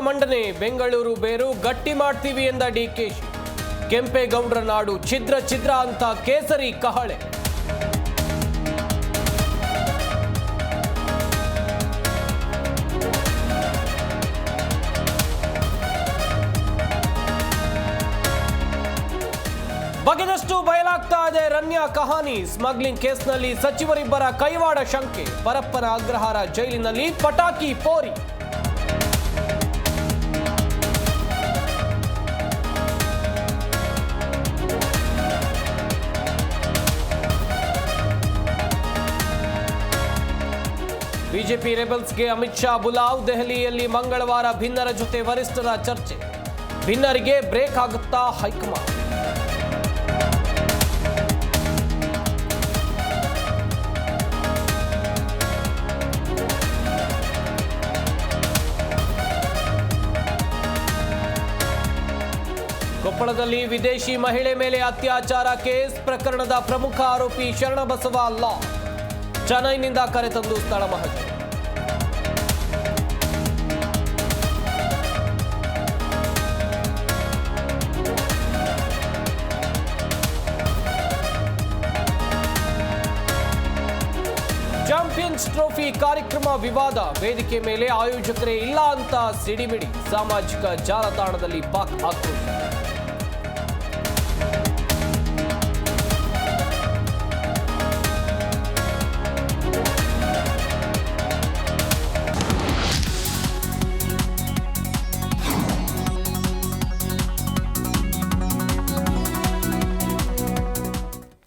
ಮಂಡನೆ, ಬೆಂಗಳೂರು ಬೇರು ಗಟ್ಟಿ ಮಾಡ್ತೀವಿ ಎಂದ ಡಿಕೆಶಿ. ಕೆಂಪೇಗೌಡರ ನಾಡು ಛಿದ್ರ ಛಿದ್ರ ಅಂತ ಕೇಸರಿ ಕಹಳೆ. ಬಗೆದಷ್ಟು ಬಯಲಾಗ್ತಾ ಇದೆ ರಮ್ಯಾ ಕಹಾನಿ. ಸ್ಮಗ್ಲಿಂಗ್ ಕೇಸ್ನಲ್ಲಿ ಸಚಿವರಿಬ್ಬರ ಕೈವಾಡ ಶಂಕೆ. ಪರಪ್ಪನ ಅಗ್ರಹಾರ ಜೈಲಿನಲ್ಲಿ ಪಟಾಕಿ ಪೋರಿ. ಬಿಜೆಪಿ ರೆಬಲ್ಸ್ಗೆ ಅಮಿತ್ ಶಾ ಬುಲಾವ್. ದೆಹಲಿಯಲ್ಲಿ ಮಂಗಳವಾರ ಭಿನ್ನರ ಜೊತೆ ವರಿಷ್ಠರ ಚರ್ಚೆ. ಭಿನ್ನರಿಗೆ ಬ್ರೇಕ್ ಆಗುತ್ತಾ ಹೈಕಮಾಂಡ್? ಕೊಪ್ಪಳದಲ್ಲಿ ವಿದೇಶಿ ಮಹಿಳೆ ಮೇಲೆ ಅತ್ಯಾಚಾರ ಕೇಸ್. ಪ್ರಕರಣದ ಪ್ರಮುಖ ಆರೋಪಿ ಶರಣಬಸವ ಲಾ. ಚೆನ್ನೈನಿಂದ ಕರೆತಂದು ಸ್ಥಳ ಮಹಜರು. ಚಾಂಪಿಯನ್ಸ್ ಟ್ರೋಫಿ ಕಾರ್ಯಕ್ರಮ ವಿವಾದ. ವೇದಿಕೆ ಮೇಲೆ ಆಯೋಜಕರೇ ಇಲ್ಲ ಅಂತ ಸಿಡಿಮಿಡಿ. ಸಾಮಾಜಿಕ ಜಾಲತಾಣದಲ್ಲಿ ಪಾಕ್ ಆಕ್ರೋಶ.